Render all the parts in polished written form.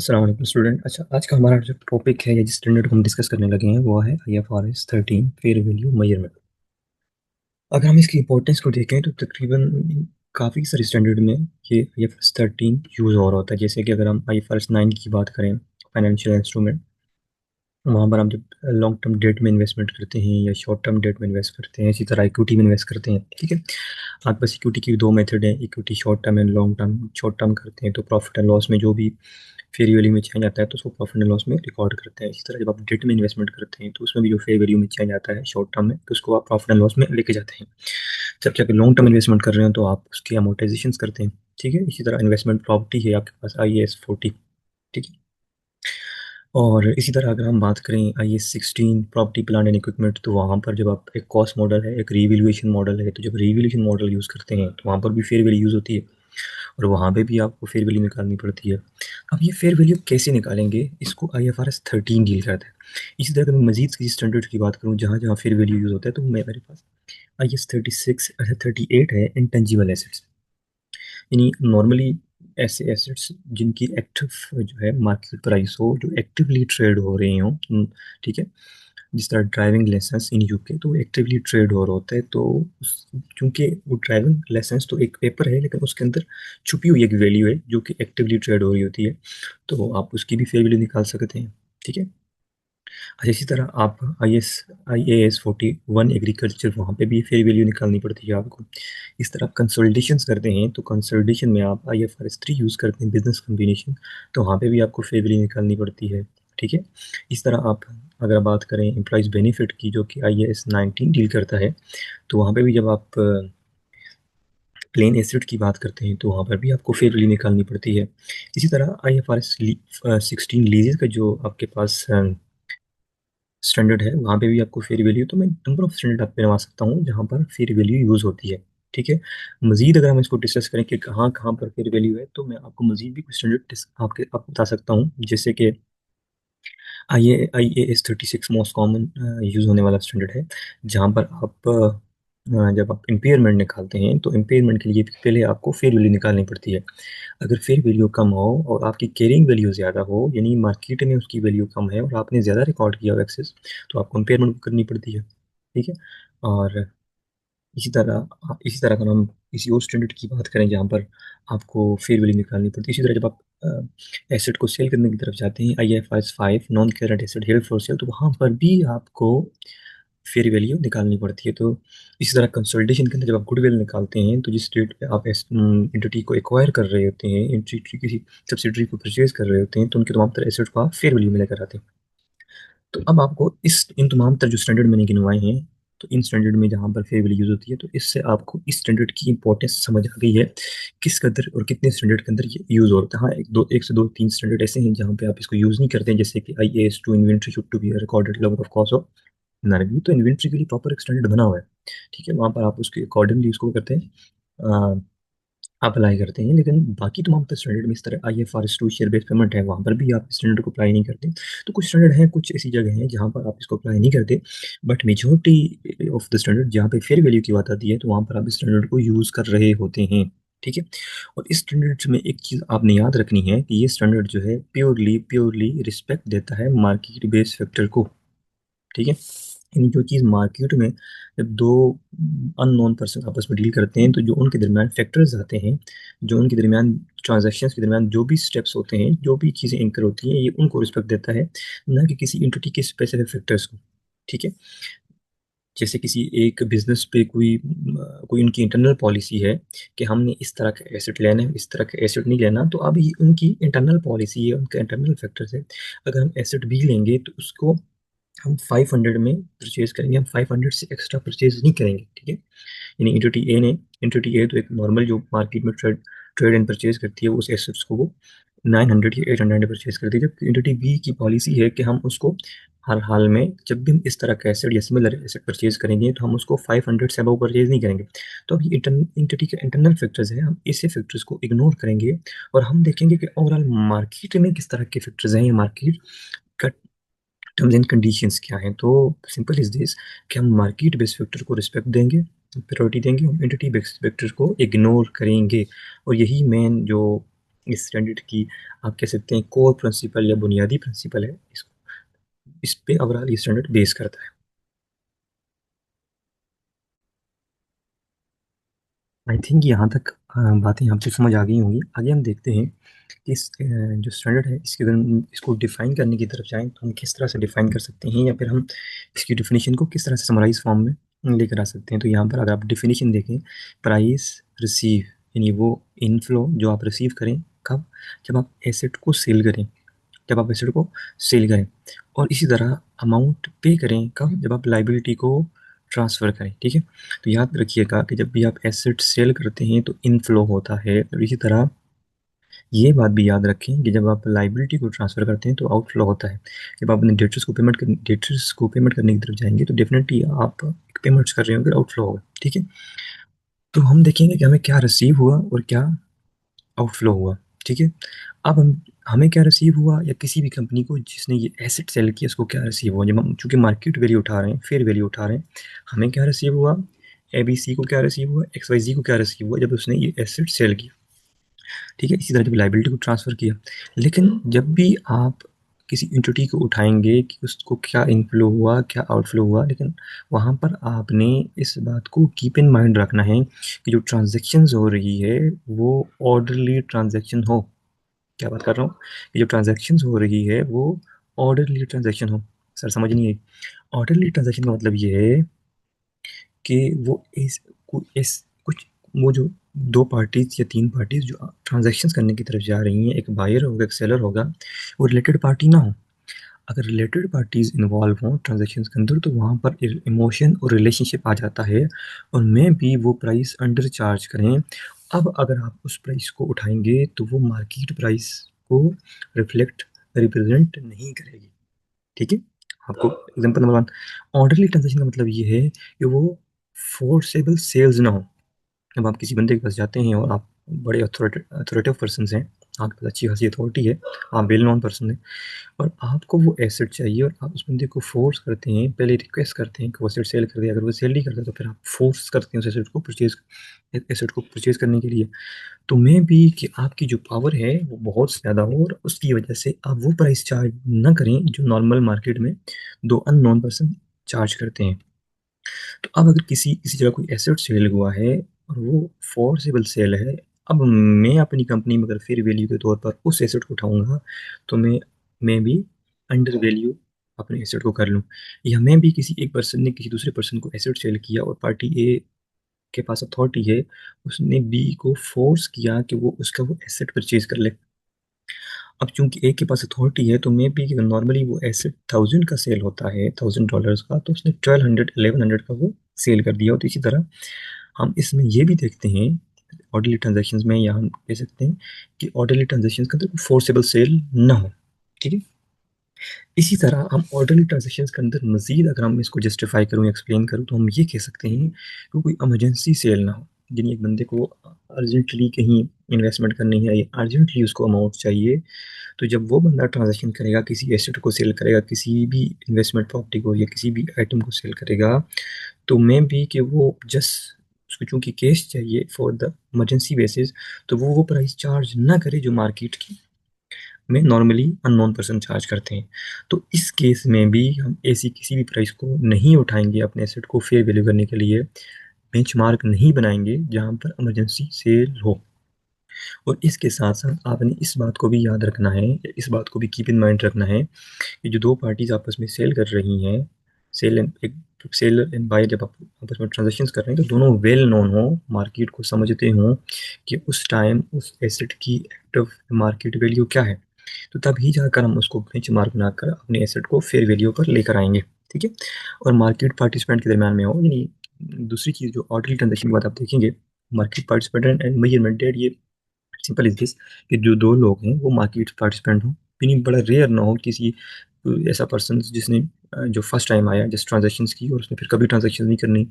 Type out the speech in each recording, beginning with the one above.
अस्सलाम वालेकुम स्टूडेंट। अच्छा, आज का हमारा जो टॉपिक है या जिस स्टैंडर्ड को हम डिस्कस करने लगे हैं वो है IFRS 13 फेयर वैल्यू मेजरमेंट। अगर हम इसकी इंपॉर्टेंस को देखें तो तकरीबन काफ़ी सारे स्टैंडर्ड में ये IFRS 13 यूज़ हो रहा होता है। जैसे कि अगर हम IFRS 9 की बात करें, फाइनेंशियल इंस्ट्रूमेंट, वहाँ पर हम जब लॉन्ग टर्म डेट में इन्वेस्टमेंट करते हैं या शॉर्ट टर्म डेट में इन्वेस्ट करते हैं, इसी तरह इक्विटी में इन्वेस्ट करते हैं। ठीक है, आपके पास इक्विटी की दो मेथड है, equity short term and long term. Short term करते हैं तो प्रॉफिट एंड लॉस में जो भी फेयर वैल्यू में चेंज आता है तो उसको प्रॉफिट एंड लॉस में रिकॉर्ड करते हैं। इसी तरह जब आप डेट में इन्वेस्टमेंट करते हैं तो उसमें भी जो फेयर वैल्यू में चेंज आता है शॉर्ट टर्म में तो उसको आप प्रॉफिट एंड लॉस में लेके जाते हैं। जब जाके लॉन्ग टर्म इन्वेस्टमेंट कर रहे हैं तो आप उसके अमोर्टाइजेशन करते हैं। ठीक है, इसी तरह इन्वेस्टमेंट प्रॉपर्टी है आपके पास IAS 40। ठीक है, और इसी तरह अगर हम बात करें IAS 16 property plant and equipment, तो वहाँ पर जब आप एक कॉस्ट मॉडल है, एक रिवैल्यूएशन मॉडल है, तो जब रिवैल्यूएशन मॉडल यूज़ करते हैं तो वहाँ पर भी फेयर वैल्यू यूज़ होती है और वहाँ पे भी आपको फेयर वैल्यू निकालनी पड़ती है। अब ये फेयर वैल्यू कैसे निकालेंगे, इसको IFRS 13 डील करता है। इसी तरह अगर मैं मजीद किसी स्टैंडर्ड की बात करूँ जहाँ जहाँ फेयर वैल्यू यूज़ होता है तो मेरे पास IAS 36 38 है, इंटेंजिबल एसेट्स। यानी नॉर्मली ऐसे एसेट्स जिनकी एक्टिव जो है मार्केट प्राइस हो, जो एक्टिवली ट्रेड हो रहे हो। ठीक है, जिस तरह ड्राइविंग लाइसेंस इन यूके तो एक्टिवली ट्रेड हो रहा होता है, तो चूंकि वो ड्राइविंग लाइसेंस तो एक पेपर है लेकिन उसके अंदर छुपी हुई एक वैल्यू है जो कि एक्टिवली ट्रेड हो रही होती है, तो आप उसकी भी फेयर वैल्यू निकाल सकते हैं। ठीक है, अच्छा, इसी तरह आप IAS 41 एग्रीकल्चर, वहाँ पे भी फेयर वैल्यू निकालनी पड़ती है आपको। इस तरह आप कंसोलिडेशन करते हैं तो कंसोलिडेशन में आप IFRS 3 यूज़ करते हैं, बिजनेस कम्बिनेशन, तो वहाँ पे भी आपको फेयर वैल्यू निकालनी पड़ती है। ठीक है, इस तरह आप अगर बात करें एम्प्लॉयज़ बेनिफिट की जो कि IAS 19 डील करता है, तो वहाँ पे भी जब आप प्लेन एसिड की बात करते हैं तो वहाँ पर भी आपको फेयर वैल्यू निकालनी पड़ती है। इसी तरह IFRS 16 लीजेस का जो आपके पास स्टैंडर्ड है, वहाँ पे भी आपको फेयर वैल्यू, तो मैं नंबर ऑफ स्टैंडर्ड आपको बनवा सकता हूँ जहाँ पर फेयर वैल्यू यूज़ होती है। ठीक है, मज़ीद अगर हम इसको डिस्कस करें कि कहाँ कहाँ पर फेयर वैल्यू है तो मैं आपको मज़ीद भी कुछ स्टैंडर्ड आपको बता सकता हूँ। जैसे कि IAS 36 मोस्ट कॉमन यूज़ होने वाला स्टैंडर्ड है, जहाँ पर आप जब आप इम्पेयरमेंट निकालते हैं तो इम्पेयरमेंट के लिए पहले आपको फेयर वैल्यू निकालनी पड़ती है। अगर फेयर वैल्यू कम हो और आपकी कैरिंग वैल्यू ज़्यादा हो, यानी मार्केट में उसकी वैल्यू कम है और आपने ज़्यादा रिकॉर्ड किया हो एक्सेस, तो आपको इम्पेयरमेंट करनी पड़ती है। ठीक है, और इसी तरह अगर हम किसी और स्टैंडर्ड की बात करें जहाँ पर आपको फेयर वैल्यू निकालनी पड़ती है, इसी तरह जब आप एसेट को सेल करने की तरफ जाते हैं, IFRS 5 non current asset held for sale, तो वहाँ पर भी आपको फेयर वैल्यू निकालनी पड़ती है। तो इसी तरह कंसोलिडेशन के अंदर जब आप गुडविल निकालते हैं तो जिस डेट पे आप एंटिटी को एक्वायर कर रहे होते हैं, एंटिटी किसी सब्सिडरी को परचेज कर रहे होते हैं, तो उनके तमाम तरह एसेट को आप फेयर वैल्यू में लेकर आते हैं। तो अब आपको इस इन तमाम तरह जो स्टैंडर्ड मैंने गिनवाए हैं, तो इन स्टैंडर्ड में जहाँ पर फेयर वैल्यू यूज़ होती है तो इससे आपको इस स्टैंडर्ड की इंपॉर्टेंस समझ आ गई है, किस कदर और कितने स्टैंडर्ड के अंदर ये यूज़ होता है। हाँ, एक से दो तीन स्टैंडर्ड ऐसे हैं जहाँ पे आप इसको यूज़ नहीं करते हैं, जैसे कि IAS 2 inventory should to be recorded level of cost of NRV, तो इन्वेंट्री के लिए प्रॉपर एक स्टैंडर्ड बना हुआ है। ठीक है, वहाँ पर आप उसके अकॉर्डिंगली उसको करते हैं, अप्लाई करते हैं, लेकिन बाकी तमाम तो स्टैंडर्ड में इस तरह IFRS 2 शेयर बेस्ड पेमेंट है, वहाँ पर भी आप स्टैंडर्ड को अप्लाई नहीं करते। तो कुछ स्टैंडर्ड हैं, कुछ ऐसी जगह हैं जहाँ पर आप इसको अप्लाई नहीं करते, but majority of the standard जहाँ पे फेयर वैल्यू की बात आती है तो वहाँ पर आप इस स्टैंडर्ड को यूज़ कर रहे होते हैं। ठीक है, और इस स्टैंडर्ड्स में एक चीज़ आपने याद रखनी है कि ये स्टैंडर्ड जो है प्योरली प्योरली रिस्पेक्ट देता है मार्केट बेस्ड फैक्टर को। ठीक है, यानी जो चीज़ मार्केट में जब दो अननोन पर्सन आपस में डील करते हैं तो जो उनके दरमियान फैक्टर्स आते हैं, जो उनके दरमियान ट्रांजैक्शंस के दरमियान जो भी स्टेप्स होते हैं, जो भी चीज़ें इंकर होती हैं, ये उनको रिस्पेक्ट देता है, ना कि किसी एंटिटी के स्पेसिफिक फैक्टर्स को। ठीक है, जैसे किसी एक बिजनेस पे कोई उनकी इंटरनल पॉलिसी है कि हमने इस तरह का एसेट लेना है, इस तरह का एसेट नहीं लेना, तो अब ये उनकी इंटरनल पॉलिसी है, उनका इंटरनल फैक्टर्स है। अगर हम एसेट भी लेंगे तो उसको हम 500 में परचेज करेंगे, हम 500 से एक्स्ट्रा परचेज नहीं करेंगे। ठीक है, यानी एंटिटी ए तो एक नॉर्मल जो मार्केट में ट्रेड ट्रेड एंड परचेज करती है उस एसेट्स को वो 900 या 800 में परचेज करती है, जबकि एंटिटी बी की पॉलिसी है कि हम उसको हर हाल में जब भी हम इस तरह का एसेट या सिमिलर एसेट परचेज करेंगे तो हम उसको 500 से अबव परचेज नहीं करेंगे। तो अब ये एंटिटी के इंटरनल फैक्टर्स हैं, हम इसे फैक्टर्स को इग्नोर करेंगे और हम देखेंगे कि ओवरऑल मार्केट में किस तरह के फैक्टर्स हैं, या मार्केट का टर्म्स एंड कंडीशंस क्या हैं। तो सिंपल इज दिस कि हम मार्केट बेस्ड फैक्टर को रिस्पेक्ट देंगे, प्रायोरिटी देंगे, हम एंटिटी बेस्ड फैक्टर को इग्नोर करेंगे। और यही मेन जो इस स्टैंडर्ड की आप कह सकते हैं कोर प्रिंसिपल या बुनियादी प्रिंसिपल है, इसको इस पे ओवरऑल ये स्टैंडर्ड बेस करता है। आई थिंक यहाँ तक बातें यहाँ पे समझ आ गई होंगी। आगे हम देखते हैं कि जो स्टैंडर्ड है इसके अगर हम इसको डिफाइन करने की तरफ जाएं तो हम किस तरह से डिफाइन कर सकते हैं, या फिर हम इसकी डिफिनीशन को किस तरह से समराइज फॉर्म में लेकर आ सकते हैं। तो यहाँ पर अगर आप डिफिनीशन देखें, प्राइस रिसीव यानी वो इनफ्लो जो आप रिसीव करें कब, जब आप एसेट को सेल करें, जब आप एसेट को सेल करें। और इसी तरह अमाउंट पे करें कब, जब आप लाइबिलिटी को ट्रांसफ़र करें। ठीक है, तो याद रखिएगा कि जब भी आप एसेट सेल करते हैं तो इनफ्लो होता है, और इसी तरह ये बात भी याद रखें कि जब आप लाइबिलिटी को ट्रांसफ़र करते हैं तो आउटफ्लो होता है। जब आप अपने डेटर्स को पेमेंट करने की तरफ जाएंगे तो डेफिनेटली आप पेमेंट्स कर रहे होंगे, आउटफ्लो होगा। ठीक है, तो हम देखेंगे कि हमें क्या रिसीव हुआ और क्या आउटफ्लो हुआ। ठीक है, अब हम हमें क्या रिसीव हुआ, या किसी भी कंपनी को जिसने ये एसेट सेल किया उसको क्या रिसीव हुआ। जब हम चूंकि मार्केट वैल्यू उठा रहे हैं, फेयर वैल्यू उठा रहे हैं, हमें क्या रिसीव हुआ, ABC को क्या रिसीव हुआ, XYZ को क्या रिसीव हुआ जब उसने ये एसेट सेल किया। ठीक है, इसी तरह जब लाइबिलिटी को ट्रांसफ़र किया। लेकिन जब भी आप किसी एंटिटी को उठाएंगे कि उसको क्या इनफ्लो हुआ क्या आउटफ्लो हुआ, लेकिन वहाँ पर आपने इस बात को कीप इन माइंड रखना है कि जो ट्रांजेक्शन्स हो रही है वो ऑर्डरली ट्रांजेक्शन हो। क्या बात कर रहा हूँ, कि जो ट्रांजेक्शन्स हो रही है वो ऑर्डरली ट्रांजेक्शन हो। सर समझ नहीं आई। ऑर्डरली ट्रांजेक्शन का मतलब ये है कि वो इस कुछ वो जो दो पार्टीज या तीन पार्टीज जो ट्रांजैक्शंस करने की तरफ जा रही हैं, एक बायर होगा एक सेलर होगा, वो रिलेटेड पार्टी ना हो। अगर रिलेटेड पार्टीज इन्वॉल्व हों ट्रांजैक्शंस के अंदर तो वहाँ पर इमोशन और रिलेशनशिप आ जाता है, और मैं भी वो प्राइस अंडर चार्ज करें। अब अगर आप उस प्राइस को उठाएंगे तो वो मार्केट प्राइस को रिप्रेजेंट नहीं करेगी। ठीक है, आपको example number one, orderly transaction का मतलब ये है कि वो फोर्सेबल सेल्स ना हो। अब आप किसी बंदे के पास जाते हैं और आप बड़े अथॉरिटेटिव पर्सन हैं, आपके पास अच्छी खासी अथॉरिटी है, आप वेल नोन पर्सन हैं, और आपको वो एसेट चाहिए और आप उस बंदे को फोर्स करते हैं, पहले रिक्वेस्ट करते हैं कि वो एसेट सेल कर दे। अगर वो सेल नहीं करता तो फिर आप फोर्स करते हैं उस एसेट को परचेज करने के लिए। तो मैं भी कि आपकी जो पावर है वो बहुत ज़्यादा हो और उसकी वजह से आप वो प्राइस चार्ज ना करें जो नॉर्मल मार्केट में दो अननोन पर्सन चार्ज करते हैं। तो अब अगर किसी किसी जगह कोई एसेट सेल हुआ है और वो फोर्सेबल सेल है, अब मैं अपनी कंपनी में अगर फेयर वैल्यू के तौर पर उस एसेट को उठाऊंगा तो मैं भी अंडर वैल्यू अपने एसेट को कर लूँ। या मैं भी किसी एक पर्सन ने किसी दूसरे पर्सन को एसेट सेल किया और पार्टी ए के पास अथॉरिटी है, उसने बी को फोर्स किया कि वो उसका वो एसेट परचेज कर ले। अब चूंकि ए के पास अथॉरिटी है तो मे बी नॉर्मली वो एसेट 1000 का सेल होता है, $1000 का, तो उसने 1200 का वो सेल कर दिया। तो इसी तरह हम इसमें ये भी देखते हैं ऑर्डरली ट्रांजेक्शन्स में, या हम कह सकते हैं कि ऑर्डरली ट्रांजेक्शन्स के अंदर फोर्सेबल सेल ना हो। ठीक है, इसी तरह हम ऑर्डरली ट्रांजेक्शन्स के अंदर मजीद अगर हम इसको जस्टिफाई करूँ एक्सप्लेन करूँ तो हम ये कह सकते हैं कि कोई इमरजेंसी सेल ना हो, यानी एक बंदे को अर्जेंटली कहीं इन्वेस्टमेंट करनी है या अर्जेंटली उसको अमाउंट चाहिए, तो जब वो बंदा ट्रांजैक्शन करेगा, किसी एसेट को सेल करेगा, किसी भी इन्वेस्टमेंट प्रॉपर्टी को या किसी भी आइटम को सेल करेगा, तो मे बी कि वो जस्ट उसको चूंकि कैश चाहिए फॉर द इमरजेंसी बेसिस, तो वो प्राइस चार्ज ना करे जो मार्केट की में नॉर्मली अननोन पर्सन चार्ज करते हैं। तो इस केस में भी हम ऐसी किसी भी प्राइस को नहीं उठाएंगे अपने एसेट को फेयर वैल्यू करने के लिए, बेंचमार्क नहीं बनाएंगे जहां पर इमरजेंसी सेल हो। और इसके साथ साथ आपने इस बात को भी याद रखना है, इस बात को भी कीप इन माइंड रखना है कि जो दो पार्टीज आपस में सेल कर रही हैं, एक सेलर एंड बायर जब आप आपस में ट्रांजेक्शन कर रहे हैं तो दोनों वेल नोन हो, मार्केट को समझते हों कि उस टाइम उस एसेट की एक्टिव मार्केट वैल्यू क्या है, तो तभी जाकर हम उसको बेंचमार्क बनाकर अपने एसेट को फेयर वैल्यू पर लेकर आएंगे। ठीक है, और मार्केट पार्टिसिपेंट के दरमियान में हो, यानी दूसरी चीज़ जो ऑर्डरली ट्रांजेक्शन की बात आप देखेंगे, market participant and measurement date, ये सिंपल इज दिस कि जो दो लोग हैं वो मार्केट पार्टिसिपेंट हों, यानी बड़ा रेयर ना हो किसी ऐसा पर्सन जिसने जो फर्स्ट टाइम आया जस्ट ट्रांजेक्शन्स की और उसने फिर कभी ट्रांजेक्शन नहीं करनी।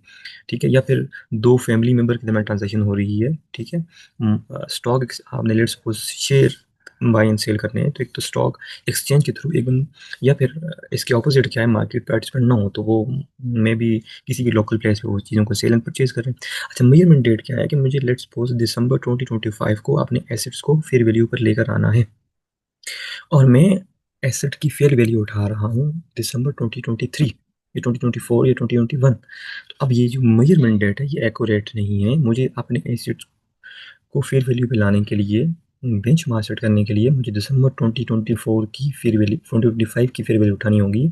ठीक है, या फिर दो फैमिली मेंबर के दरमियान ट्रांजेक्शन हो रही है। ठीक है, स्टॉक आपने let's suppose share buy and sell करने हैं, तो एक तो स्टॉक एक्सचेंज के थ्रू एक या फिर इसके ऑपोजिट क्या है, मार्केट पार्टिसिपेंट ना हो तो वो मे भी किसी भी लोकल प्लेस पे वो चीज़ों को सेल एंड परचेज करें। अच्छा, मेजरमेंट डेट क्या है कि मुझे लेट्स सपोज दिसंबर 2025 को अपने एसेट्स को फेयर वैल्यू पर लेकर आना है, और मैं एसेट की फेयर वैल्यू उठा रहा हूँ दिसंबर 2023 या 2024 या 2021। तो अब ये जो मेजरमेंट डेट है ये एक्यूरेट नहीं है। मुझे अपने एसेट्स को फेयर वैल्यू पे लाने के लिए, बेंचमार्क सेट करने के लिए मुझे दिसंबर 2024 की फेयर वैल्यू 2025 की फेयर वैल्यू उठानी होगी,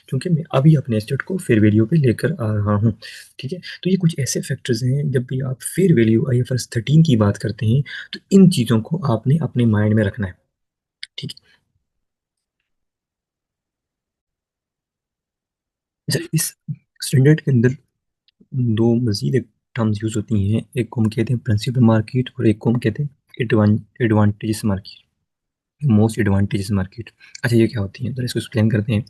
क्योंकि मैं अभी अपने एसेट को फेयर वैल्यू पे लेकर आ रहा हूँ। ठीक है, तो ये कुछ ऐसे फैक्टर्स हैं, जब भी आप फेयर वैल्यू आईएफआरएस 13 की बात करते हैं तो इन चीज़ों को आपने अपने माइंड में रखना है। ठीक है। अच्छा, इस स्टैंडर्ड के अंदर दो मजीद एक टर्म्स यूज होती हैं, एक को हम कहते हैं प्रिंसिपल मार्केट और एक को हम कहते हैं advantages market, most advantages market. अच्छा, ये क्या होती है, तो इसको एक्सप्लेन करते हैं।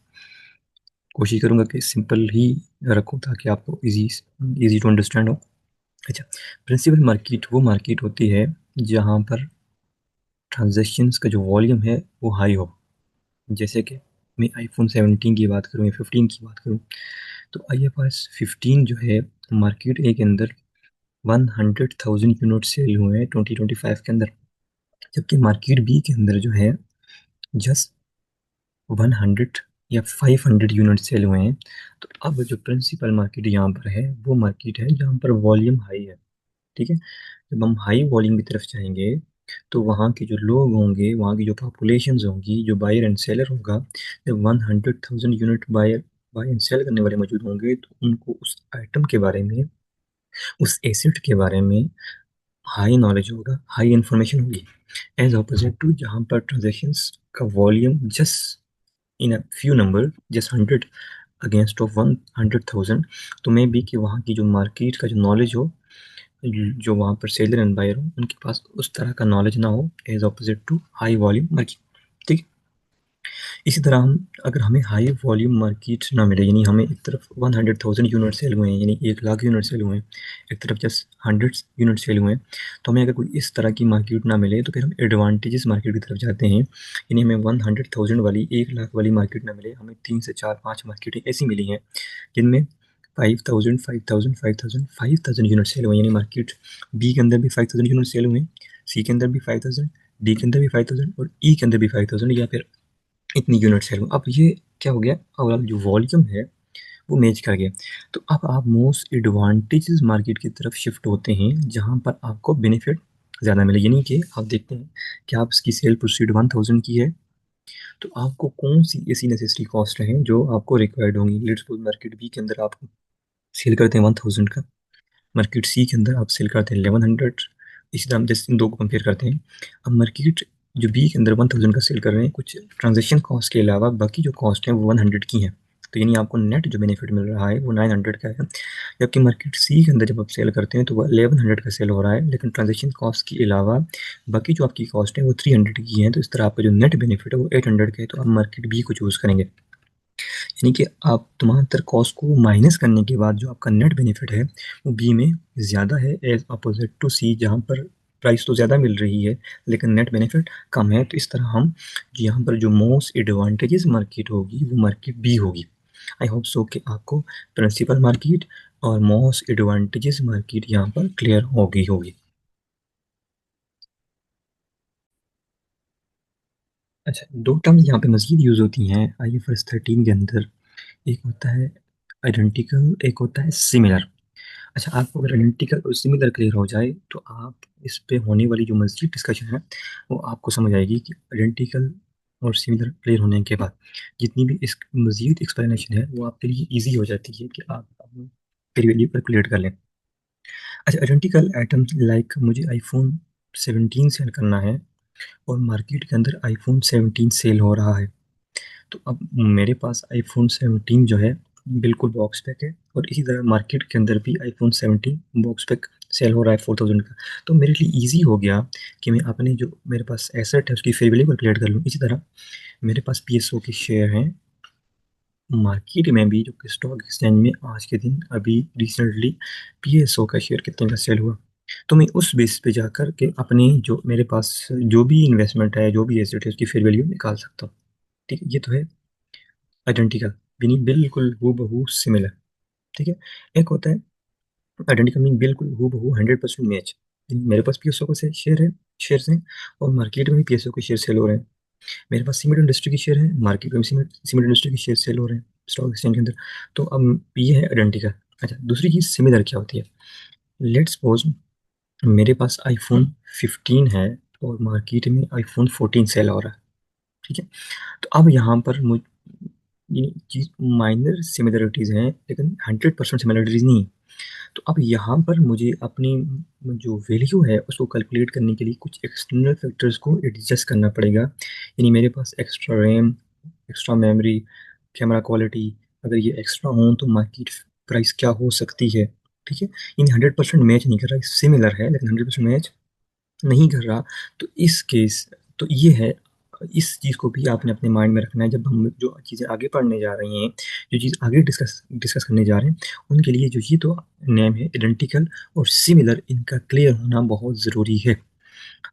कोशिश करूंगा कि सिंपल ही रखूं ताकि आपको इजी इजी टू अंडरस्टैंड हो। अच्छा, प्रिंसिपल मार्केट वो मार्केट होती है जहां पर ट्रांजैक्शंस का जो वॉल्यूम है वो हाई हो। जैसे कि मैं आईफोन 17 की बात करूं या 15 की बात करूं, तो आईएफआरएस 15 जो है, मार्केट ए के अंदर 100,000 यूनिट सेल हुए हैं 2025 के अंदर, जबकि मार्केट बी के अंदर जो है जस्ट 100 या 500 यूनिट सेल हुए हैं। तो अब जो प्रिंसिपल मार्केट यहाँ पर है वो मार्केट है जहाँ पर वॉल्यूम हाई है। ठीक है, जब हम हाई वॉल्यूम की तरफ जाएंगे तो वहाँ के जो लोग होंगे, वहाँ की जो पॉपुलेशन होंगी, जो बायर एंड सेलर होगा, जब 100,000 यूनिट बाय एंड सेल करने वाले मौजूद होंगे तो उनको उस आइटम के बारे में, उस एसेट के बारे में हाई नॉलेज होगा, हाई इन्फॉर्मेशन होगी, एज ऑपोजिट टू जहाँ पर ट्रांजेक्शन्स का volume just in a few number, just 100 against of 100,000। तो मे बी कि वहाँ की जो मार्केट का जो नॉलेज हो, जो वहाँ पर सेलर एंड बायर हो, उनके पास उस तरह का नॉलेज ना हो, as opposite to high volume market. ठीक है, इसी तरह हम, अगर हमें हाई वॉल्यूम मार्केट ना मिले, यानी हमें एक तरफ 100,000 यूनिट सेल हुए हैं, यानी 1 लाख यूनिट सेल हुए हैं, एक तरफ जस्ट 100 यूनिट सेल हुए हैं, तो हमें अगर कोई इस तरह की मार्केट ना मिले तो फिर हम एडवांटेजेस मार्केट की तरफ जाते हैं। यानी हमें 100,000 वाली, 1 लाख वाली मार्केट ना मिले, हमें 3 से 4 5 मार्केटें ऐसी मिली हैं जिनमें 5,000 5,000 5,000 5,000 यूनिट सेल हुए, यानी मार्केट बी के अंदर भी 5,000 यूनिट सेल हुए हैं, सी के अंदर भी 5,000, डी के अंदर भी 5,000 और ई के अंदर भी 5,000, या फिर इतनी यूनिट सेल हुई। अब ये क्या हो गया, अब जो वॉल्यूम है वो मैच कर गया। तो अब आप मोस्ट एडवांटेजेस मार्केट की तरफ शिफ्ट होते हैं जहाँ पर आपको बेनिफिट ज़्यादा मिले, यानी कि आप देखते हैं कि आप इसकी सेल प्रोसीड 1,000 की है, तो आपको कौन सी ऐसी नेसेसरी कॉस्ट है जो आपको रिक्वायर्ड होंगी। लेट्स सपोज मार्केट बी के अंदर आप सेल करते हैं 1,000 का, मार्केट सी के अंदर आप सेल करते हैं 1100। इसी तरह हम जैसे इन दो को कंपेयर करते हैं। अब मार्केट जो बी के अंदर 1,000 का सेल कर रहे हैं, कुछ ट्रांजेक्शन कॉस्ट के अलावा बाकी जो कॉस्ट है वो 100 की है, तो यानी आपको नेट जो बेनिफिट मिल रहा है वो 900 का है। जबकि मार्केट सी के अंदर जब आप सेल करते हैं तो वो 1100 का सेल हो रहा है, लेकिन ट्रांजेक्शन कॉस्ट के अलावा बाकी जो आपकी कॉस्ट है वो 300 की है, तो इस तरह आपका जो नेट बेनिफिट है वो 800 का है। तो आप मार्केट बी को चूज़ करेंगे, यानी कि आप तमाम कॉस्ट को माइनस करने के बाद जो आपका नेट बेनिफिट है वो बी में ज़्यादा है, एज अपोजिट टू सी जहाँ पर प्राइस तो ज़्यादा मिल रही है लेकिन नेट बेनिफिट कम है। तो इस तरह हम यहाँ पर जो मोस्ट एडवांटेजेस मार्केट होगी वो मार्केट बी होगी। आई होप सो कि आपको प्रिंसिपल मार्केट और मोस्ट एडवांटेजेस मार्केट यहाँ पर क्लियर होगी। अच्छा, दो टर्म्स यहाँ पे मज़ीद यूज़ होती हैं आईएफआरएस 13 के अंदर, एक होता है आइडेंटिकल, एक होता है सिमिलर। अच्छा, आपको अगर आइडेंटिकल और सिमिलर क्लियर हो जाए तो आप इस पे होने वाली जो मज़ीद डिस्कशन है वो आपको समझ आएगी कि आइडेंटिकल और सिमिलर क्लियर होने के बाद जितनी भी इस मज़ीद एक्सप्लेनेशन है वो आपके लिए ईजी हो जाती है कि आप फिर वैल्यू पर क्लियर कर लें। अच्छा, आइडेंटिकल आइटम्स लाइक मुझे आईफोन 17 सेल करना है और मार्केट के अंदर आईफोन 17 सेल हो रहा है, तो अब मेरे पास आईफोन 17 जो है बिल्कुल बॉक्स पैक है, और इसी तरह मार्केट के अंदर भी आईफोन 17 बॉक्स पैक सेल हो रहा है 4,000 का। तो मेरे लिए इजी हो गया कि मैं अपने जो मेरे पास एसेट है उसकी फेयर वैल्यू कैलकुलेट कर लूँ। इसी तरह मेरे पास पीएसओ के शेयर हैं मार्केट में भी, जो कि स्टॉक एक्सचेंज में आज के दिन अभी रिसेंटली पीएसओ का शेयर कितने का सेल हुआ। तो मैं उस बेस पे जाकर के अपनी जो मेरे पास जो भी इन्वेस्टमेंट है, जो भी एसेट है, उसकी फेयर वैल्यू निकाल सकता हूँ। ठीक है? ये तो है आइडेंटिकल, यानी बिल्कुल हूबहू सिमिलर। ठीक है? एक होता है आइडेंटिकल, मीन बिल्कुल हूबहू 100% मैच। मेरे पास पीएसओ के शेयर्स हैं और मार्केट में भी पीएसओ के शेयर सेल हो रहे हैं। मेरे पास सीमेंट इंडस्ट्री के शेयर हैं, मार्केट में भी सीमेंट इंडस्ट्री के शेयर सेल हो रहे हैं स्टॉक एक्सचेंज के अंदर। तो अब ये है आइडेंटिकल। अच्छा, दूसरी चीज़ सिमिलर क्या होती है? लेट्स सपोज मेरे पास आईफोन 15 है और मार्केट में आईफोन 14 सेल हो रहा है। ठीक है? तो अब यहाँ पर मुझ ये चीज़ माइनर सिमिलरिटीज़ हैं, लेकिन 100% सिमिलरिटीज़ नहीं है। तो अब यहाँ पर मुझे अपनी जो वैल्यू है उसको कैलकुलेट करने के लिए कुछ एक्सटर्नल फैक्टर्स को एडजस्ट करना पड़ेगा। यानी मेरे पास extra RAM, extra memory, camera quality, अगर ये एक्स्ट्रा हो तो मार्केट प्राइस क्या हो सकती है। ठीक है? इन 100% मैच नहीं कर रहा, सिमिलर है लेकिन 100% मैच नहीं कर रहा। तो इस केस, तो ये है, इस चीज़ को भी आपने अपने माइंड में रखना है जब हम जो चीज़ें आगे पढ़ने जा रहे हैं, जो चीज़ आगे डिस्कस डिस्कस करने जा रहे हैं, उनके लिए जो ये तो नेम है आइडेंटिकल और सिमिलर, इनका क्लियर होना बहुत ज़रूरी है।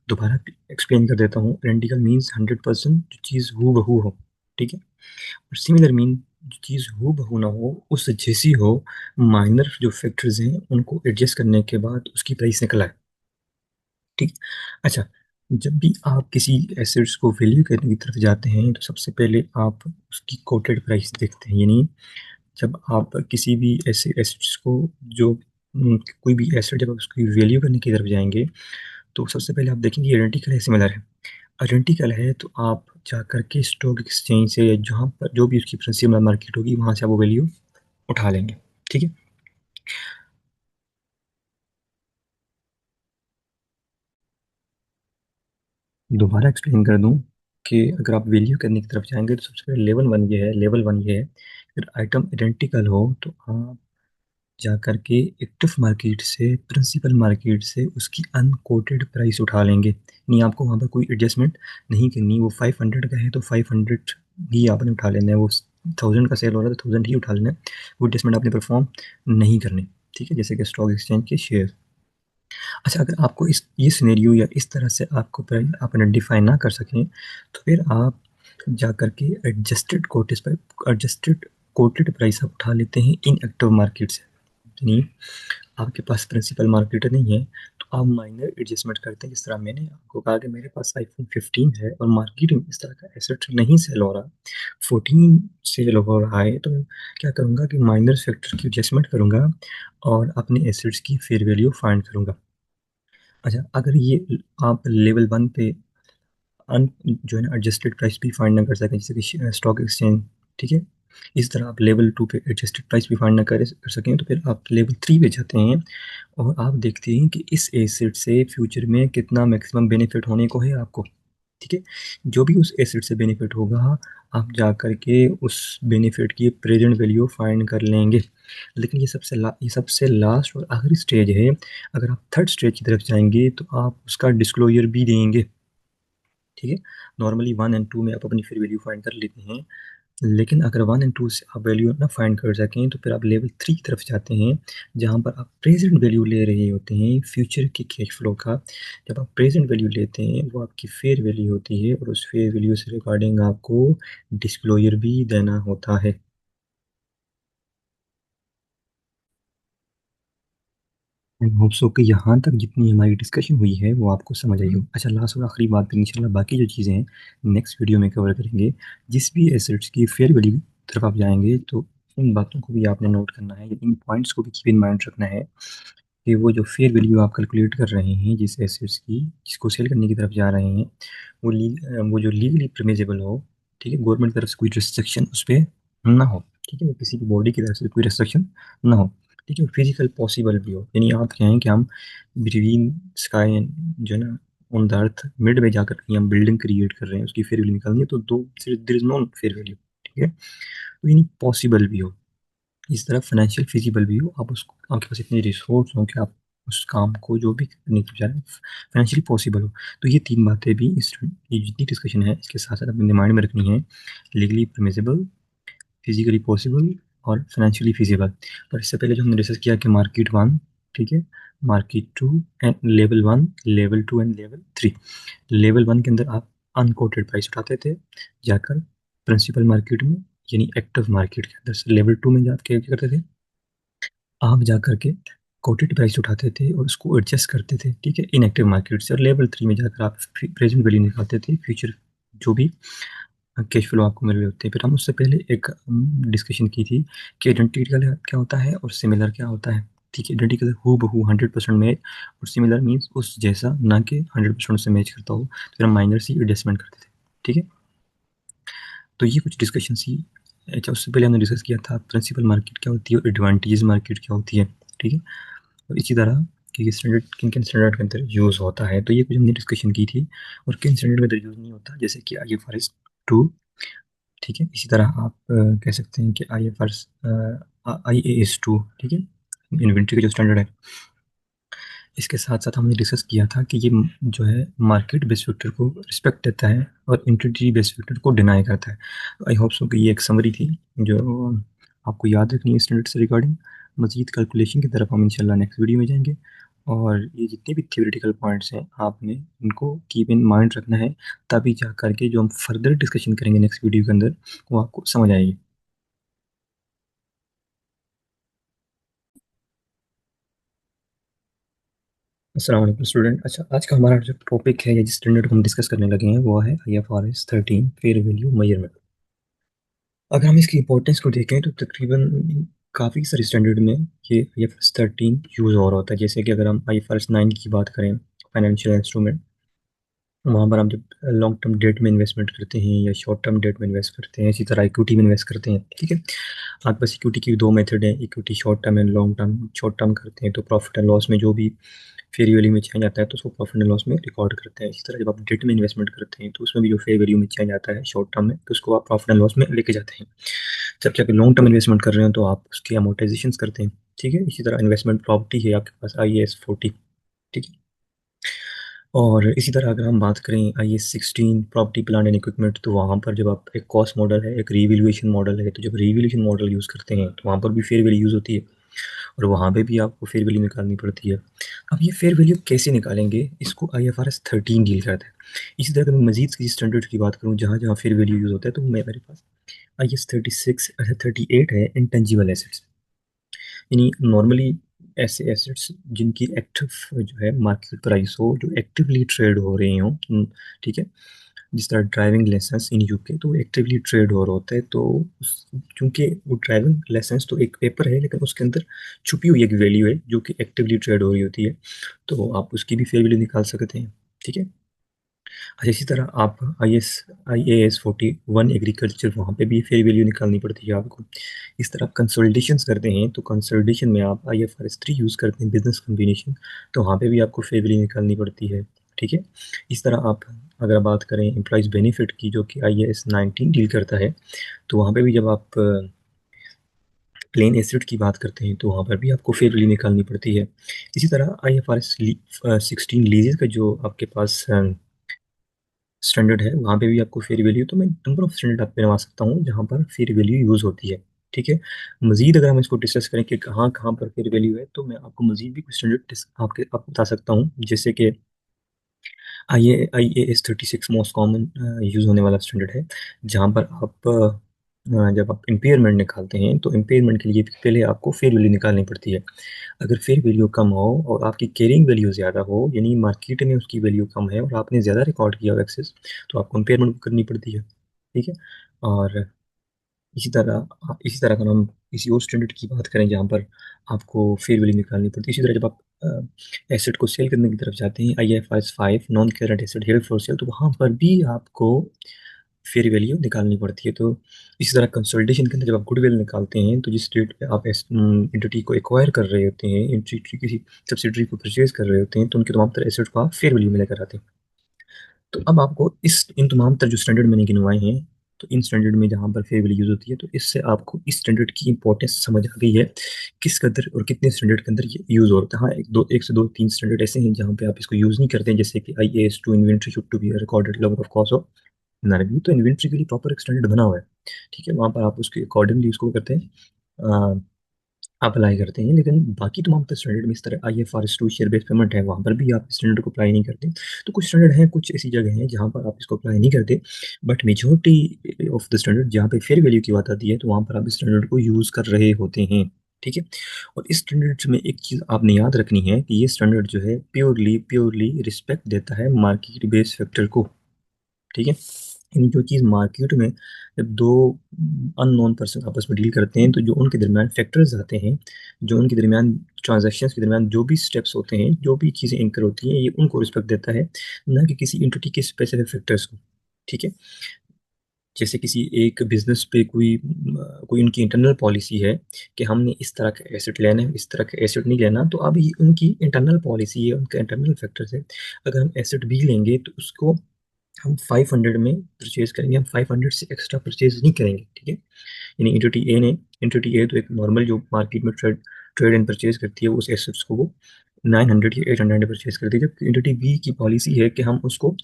दोबारा एक्सप्लेन कर देता हूँ। आइडेंटिकल मीन्स 100% जो चीज़ हूबहू हो। ठीक है? और सिमिलर मीन जो चीज़ हूबहू ना हो, उस जैसी हो, माइनर जो फैक्टर्स हैं उनको एडजस्ट करने के बाद उसकी प्राइस निकल आए। ठीक। अच्छा, जब भी आप किसी एसेट्स को वैल्यू करने की तरफ जाते हैं तो सबसे पहले आप उसकी कोटेड प्राइस देखते हैं। यानी जब आप किसी भी ऐसे एसेट्स को जो कोई भी एसेट जब आप उसकी वैल्यू करने की तरफ जाएंगे तो सबसे पहले आप देखेंगे आइडेंटिकल है सिमिलर है। आइडेंटिकल है तो आप जा करके स्टॉक एक्सचेंज से या जहाँ पर जो भी उसकी सिमिलर मार्केट होगी वहाँ से आप वो वैल्यू उठा लेंगे। ठीक है? दोबारा एक्सप्लेन कर दूं कि अगर आप वैल्यू करने की तरफ जाएंगे तो सबसे पहले लेवल वन ये है अगर आइटम आइडेंटिकल हो तो आप जा करके एक्टिव मार्केट से, प्रिंसिपल मार्केट से उसकी अनकोटेड प्राइस उठा लेंगे। नहीं, आपको वहाँ पर कोई एडजस्टमेंट नहीं करनी। वो 500 का है तो 500 ही आपने उठा लेना है। वो 1000 का सेल हो रहा है तो 1000 ही उठा लेना है। वो एडजस्टमेंट आपने परफॉर्म नहीं करनी। ठीक है? जैसे कि स्टॉक एक्सचेंज के शेयर। अच्छा, अगर आपको इस ये सिनेरियो या इस तरह से आपको आप आइडेंटिफाई ना कर सकें तो फिर आप जा करके एडजस्टेड कोटेड प्राइस आप उठा लेते हैं इन एक्टिव मार्केट से। यानी आपके पास प्रिंसिपल मार्केट नहीं है तो आप माइनर एडजस्टमेंट करते हैं। जिस तरह मैंने आपको कहा कि मेरे पास आईफोन 15 है और मार्केट में इस तरह का एसेट नहीं सेल हो रहा, 14 सेल हो रहा है, तो मैं क्या करूँगा कि माइनर फैक्टर की एडजस्टमेंट करूँगा और अपने एसेट्स की फेयर वैल्यू फाइंड करूँगा। अच्छा, अगर ये आप लेवल वन पे जो है ना एडजस्टेड प्राइस भी फाइंड ना कर सकें जैसे कि स्टॉक एक्सचेंज। ठीक है? इस तरह आप लेवल टू पे एडजस्टेड प्राइस भी फाइंड ना कर सकें तो फिर आप लेवल थ्री पे जाते हैं और आप देखते हैं कि इस एसेट से फ्यूचर में कितना मैक्सिमम बेनिफिट होने को है आपको। ठीक है? जो भी उस एसेट से बेनिफिट होगा आप जा कर के उस बेनिफिट की प्रेजेंट वैल्यू फाइंड कर लेंगे। लेकिन ये सबसे लास्ट और आखिरी स्टेज है। अगर आप थर्ड स्टेज की तरफ जाएंगे तो आप उसका डिस्क्लोजर भी देंगे। ठीक है? नॉर्मली वन एंड टू में आप अपनी फिर वैल्यू फाइंड कर लेते हैं, लेकिन अगर वन एंड टू से आप वैल्यू ना फाइंड कर सकें तो फिर आप लेवल थ्री की तरफ जाते हैं जहाँ पर आप प्रेजेंट वैल्यू ले रहे होते हैं फ्यूचर के कैश फ्लो का। जब आप प्रेजेंट वैल्यू लेते हैं वो आपकी फेयर वैल्यू होती है और उस फेयर वैल्यू से रिगार्डिंग आपको डिस्क्लोजर भी देना होता है। आई होप सो कि यहाँ तक जितनी हमारी डिस्कशन हुई है वो आपको समझ आई हो। अच्छा, लास्ट और आखिरी बात पे इंशाल्लाह बाकी जो चीज़ें हैं नेक्स्ट वीडियो में कवर करेंगे। जिस भी एसेट्स की फेयर वैल्यू की तरफ आप जाएंगे तो इन बातों को भी आपने नोट करना है, इन पॉइंट्स को भी कीप इन माइंड रखना है कि वो जो फेयर वैल्यू आप कैलकुलेट कर रहे हैं जिस एसेट्स की, जिसको सेल करने की तरफ जा रहे हैं, वो जो लीगली परमिजेबल हो। ठीक है? गवर्नमेंट की तरफ से कोई रिस्ट्रिक्शन उस पे ना हो। ठीक है? वो किसी की बॉडी की तरफ से कोई रिस्ट्रिक्शन ना हो। ठीक है? फिजिकल पॉसिबल भी हो। यानी आप कहें कि हम बिटवीन स्काई एंड जो है ना ऑन द अर्थ मिड में जाकर के हम बिल्डिंग क्रिएट कर रहे हैं, उसकी फेयर वैल्यू निकालनी है तो दो there is no fair value. ठीक है? तो यानी पॉसिबल भी हो, इस तरह फाइनेंशियल फिजिबल भी हो, आप उसको, आपके पास इतने रिसोर्स हों कि आप उस काम को जो भी करने की बजाय फाइनेंशियली पॉसिबल हो। तो ये तीन बातें भी इस ये जितनी डिस्कशन है इसके साथ साथ अपने माइंड में रखनी है। लीगली परमिसिबल, फिजिकली पॉसिबल और फाइनेंशियली फिजिबल। और इससे पहले जो हमने डिस्कस किया कि मार्केट वन, ठीक है, market two and level one, level two and level three. Level one के अंदर आप अनकोटेड प्राइस उठाते थे जाकर प्रिंसिपल मार्केट में, यानी एक्टिव मार्केट के अंदर से। लेवल टू में जाके क्या करते थे, आप जाकर के कोटेड प्राइस उठाते थे और उसको एडजस्ट करते थे, ठीक है, इनएक्टिव मार्केट से। और लेवल थ्री में जाकर आप प्रेजेंट वैल्यू निकालते थे, फ्यूचर जो भी कैश फ्लो आपको मिल रहे होते हैं। फिर हम उससे पहले एक डिस्कशन की थी कि आइडेंटिकल क्या होता है और सिमिलर क्या होता है। ठीक है, आइडेंटिकल हू बहू 100% मैच, और सिमिलर मीन्स उस जैसा, ना कि 100% उससे मैच करता हो। फिर हम माइनर सी एडजस्टमेंट करते थे, ठीक है। तो ये कुछ डिस्कशन सी। अच्छा, उससे पहले हमने डिस्कस किया था प्रिंसिपल मार्केट क्या होती है और एडवांटेज मार्केट क्या होती है, ठीक है। और इसी तरह कि स्टैंडर्ड किन किन स्टैंडर्ड के अंदर यूज़ होता है, तो ये कुछ हमने डिस्कशन की थी। और किन स्टैंडर्ड के अंदर यूज़ नहीं होता, जैसे कि IFRS 2, ठीक है। इसी तरह आप कह सकते हैं कि IAS 2, ठीक है, इन्वेंट्री का जो स्टैंडर्ड है। इसके साथ साथ हमने डिस्कस किया था कि ये जो है मार्केट बेस्ड फैक्टर को रिस्पेक्ट देता है और इंट्राडे बेस्ड फैक्टर को डिनाई करता है। आई होप सो कि ये एक समरी थी जो आपको याद रखनी है स्टैंडर्ड से रिगार्डिंग। मजीद कैलकुलेशन की तरफ हम इंशाल्लाह नेक्स्ट वीडियो में जाएंगे। और ये जितने भी थ्योरेटिकल पॉइंट्स हैं आपने इनको कीप इन माइंड रखना है, तभी जा करके जो हम फर्दर डिस्कशन करेंगे नेक्स्ट वीडियो के अंदर वो आपको समझ आएगी। अस्सलाम वालेकुम स्टूडेंट। अच्छा, आज का हमारा जो टॉपिक है या जिस स्टैंडर्ड को हम डिस्कस करने लगे हैं वो है IFRS 13 फेयर वैल्यू मेजरमेंट। अगर हम इसकी इंपॉर्टेंस को देखें तो तकरीबन काफ़ी सारे स्टैंडर्ड में ये IFRS 13 यूज़ हो रहा होता है। जैसे कि अगर हम IFRS 9 की बात करें, फाइनेंशियल इंस्ट्रूमेंट, वहाँ पर हम जब लॉन्ग टर्म डेट में इन्वेस्टमेंट करते हैं या शॉर्ट टर्म डेट में इन्वेस्ट करते हैं, इसी तरह इक्विटी में इन्वेस्ट करते हैं, ठीक है। आपके पास इक्विटी की दो मेथड है, equity short term and long term. Short term करते हैं तो प्रॉफिट एंड लॉस में जो भी फेयर वैल्यू में चेंज आता है तो उसको प्रॉफिट एंड लॉस में रिकॉर्ड करते हैं। इसी तरह जब आप डेट में इन्वेस्टमेंट करते हैं तो उसमें भी जो फेयर वैल्यू में चेंज आता है शॉर्ट टर्म में तो उसको आप प्रॉफिट एंड लॉस में लेके जाते हैं। जब जब लॉन्ग टर्म इन्वेस्टमेंट कर रहे हैं तो आप उसके अमोर्टाइजेशन करते हैं, ठीक है। इसी तरह इन्वेस्टमेंट प्रॉपर्टी है आपके पास IAS 40, ठीक है। और इसी तरह अगर हम बात करें IAS 16 property plant and equipment, तो वहाँ पर जब आप एक कॉस्ट मॉडल है, एक रिवैल्यूएशन मॉडल है, तो जब रिवैल्यूएशन मॉडल यूज़ करते हैं तो वहाँ पर भी फेयर वैल्यू यूज़ होती है और वहाँ पे भी आपको फेयर वैल्यू निकालनी पड़ती है। अब ये फेयर वैल्यू कैसे निकालेंगे, इसको IFRS 13 डील करता है। इसी तरह अगर मैं मजीद किसी स्टैंडर्ड की बात करूँ जहाँ जहाँ फेयर वैल्यू यूज़ होता है, तो मेरे पास IAS 36, 38 है, इंटेंजिबल एसेट्स। यानी नॉर्मली ऐसे एसेट्स जिनकी एक्टिव जो है मार्केट प्राइस हो, जो एक्टिवली ट्रेड हो रही हो, ठीक है। जिस तरह ड्राइविंग लाइसेंस इन यूके तो एक्टिवली ट्रेड हो रहा होता है, तो चूंकि वो ड्राइविंग लाइसेंस तो एक पेपर है लेकिन उसके अंदर छुपी हुई एक वैल्यू है जो कि एक्टिवली ट्रेड हो रही होती है, तो आप उसकी भी फेयर वैल्यू निकाल सकते हैं, ठीक है। अच्छा, इसी तरह आप IAS 41 एग्रीकल्चर, वहाँ पे भी फेयर वैल्यू निकालनी पड़ती है आपको। इस तरह आप कंसोलिडेशंस करते हैं तो कंसोलिडेशन में आप IFRS 3 यूज़ करते हैं, बिजनेस कम्बिनेशन, तो वहाँ पे भी आपको फेयर वैल्यू निकालनी पड़ती है, ठीक है। इस तरह आप अगर बात करें एम्प्लॉयज़ बेनिफिट की जो कि IAS 19 डील करता है, तो वहाँ पे भी जब आप प्लेन एसिड की बात करते हैं तो वहाँ पर भी आपको फेयर वैल्यू निकालनी पड़ती है। इसी तरह IFRS 16 लीजेस का जो आपके पास स्टैंडर्ड है, वहाँ पे भी आपको फेयर वैल्यू, तो मैं नंबर ऑफ स्टैंडर्ड आपको बनवा सकता हूँ जहाँ पर फेयर वैल्यू यूज़ होती है, ठीक है। मज़ीद अगर हम इसको डिस्कस करें कि कहाँ कहाँ पर फेयर वैल्यू है, तो मैं आपको मज़ीद भी कुछ स्टैंडर्ड आपको बता सकता हूँ। जैसे कि IAS 36 मोस्ट कॉमन यूज़ होने वाला स्टैंडर्ड है, जहाँ पर आप जब आप इम्पेयरमेंट निकालते हैं तो इम्पेयरमेंट के लिए पहले आपको फेयर वैल्यू निकालनी पड़ती है। अगर फेयर वैल्यू कम हो और आपकी कैरिंग वैल्यू ज़्यादा हो, यानी मार्केट में उसकी वैल्यू कम है और आपने ज़्यादा रिकॉर्ड किया हो एक्सेस, तो आपको इम्पेयरमेंट करनी पड़ती है, ठीक है। और इसी तरह अगर हम किसी और स्टैंडर्ड की बात करें जहाँ पर आपको फेयर वैल्यू निकालनी पड़ती है, इसी तरह जब आप एसेट को सेल करने की तरफ जाते हैं, IFRS 5 non current asset held for sale, तो वहाँ पर भी आपको फेयर वैल्यू निकालनी पड़ती है। तो इसी तरह कंसोलिडेशन के अंदर जब आप गुडविल निकालते हैं तो जिस डेट पे आप एंटिटी को एक्वायर कर रहे होते हैं, एंटिटी किसी सब्सिडरी को परचेज कर रहे होते हैं, तो उनके तमाम तरह एसेट को आप फेयर वैल्यू में लेकर आते हैं। तो अब आपको इस इन तमाम तरह जो स्टैंडर्ड मैंने गिनवाए हैं, तो इन स्टैंडर्ड में जहाँ पर फेयर वैल्यू यूज़ होती है, तो इससे आपको इस स्टैंडर्ड की इंपॉर्टेंस समझ आ गई है, किस कदर और कितने स्टैंडर्ड के अंदर ये यूज़ होता है। हाँ, एक से दो तीन स्टैंडर्ड ऐसे हैं जहाँ पे आप इसको यूज़ नहीं करते हैं, जैसे कि IAS 2 inventory should to be recorded level of cost of NRV, तो इन्वेंट्री के लिए प्रॉपर एक स्टैंडर्ड बना हुआ है, ठीक है। वहाँ पर आप उसके अकॉर्डिंगली उसको करते हैं, अप्लाई करते हैं, लेकिन बाकी तमाम तो स्टैंडर्ड में इस तरह आईएफआरएस 2 शेयर बेस्ड पेमेंट है, वहाँ पर भी आप स्टैंडर्ड को अप्लाई नहीं करते। तो कुछ स्टैंडर्ड हैं, कुछ ऐसी जगह हैं जहाँ पर आप इसको अप्लाई नहीं करते, but majority of the standard जहाँ पे फेयर वैल्यू की बात आती है, तो वहाँ पर आप इस स्टैंडर्ड को यूज़ कर रहे होते हैं, ठीक है? और इस स्टैंडर्ड्स में एक चीज़ आपने याद रखनी है कि ये स्टैंडर्ड जो है प्योरली प्योरली रिस्पेक्ट देता है मार्केट बेस्ड फैक्टर को, ठीक है? यानी जो चीज़ मार्केट में जब दो अननोन पर्सन आपस में डील करते हैं, तो जो उनके दरमियान फैक्टर्स आते हैं, जो उनके दरमियान ट्रांजैक्शंस के दरमियान जो भी स्टेप्स होते हैं, जो भी चीज़ें इंकर होती हैं, ये उनको रिस्पेक्ट देता है, ना कि किसी एंटिटी के स्पेसिफिक फैक्टर्स को, ठीक है? जैसे किसी एक बिजनेस पे कोई उनकी इंटरनल पॉलिसी है कि हमने इस तरह का एसेट लेना है, इस तरह का एसेट नहीं लेना, तो अब ये उनकी इंटरनल पॉलिसी है, उनका इंटरनल फैक्टर्स है। अगर हम एसेट भी लेंगे तो उसको हम 500 में परचेज करेंगे, हम 500 से एक्स्ट्रा परचेज नहीं करेंगे, ठीक है? यानी एंटिटी ए तो एक नॉर्मल जो मार्केट में ट्रेड ट्रेड एंड परचेज करती है, उस एसेट्स को वो 900 या 800 में परचेज करती है, जबकि एंटिटी बी की पॉलिसी है कि हम उसको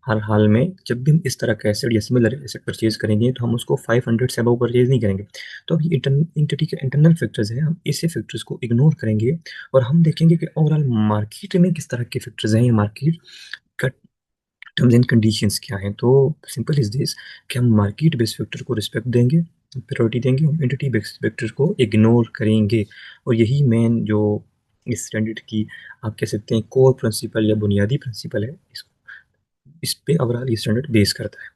हर हाल में जब भी हम इस तरह का एसेट या सिमिलर एसेट परचेज करेंगे, तो हम उसको 500 से अबव परचेज नहीं करेंगे। तो अब ये एंटिटी के इंटरनल फैक्टर्स हैं, हम इसे फैक्टर्स को इग्नोर करेंगे और हम देखेंगे कि ओवरऑल मार्केट में किस तरह के फैक्टर्स हैं, या मार्केट का टर्म्स एंड कंडीशंस क्या हैं। तो सिंपल इज दिस कि हम मार्केट बेस्ड फैक्टर को रिस्पेक्ट देंगे, प्रायोरिटी देंगे, हम एंटिटी बेस्ड फैक्टर को इग्नोर करेंगे। और यही मेन जो इस स्टैंडर्ड की आप कह सकते हैं कोर प्रिंसिपल या बुनियादी प्रिंसिपल है, इस पे ओवरऑल ये स्टैंडर्ड बेस करता है।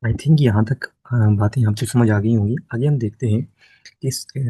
आई थिंक यहाँ तक बातें आपको समझ आ गई होंगी। आगे हम देखते हैं कि इस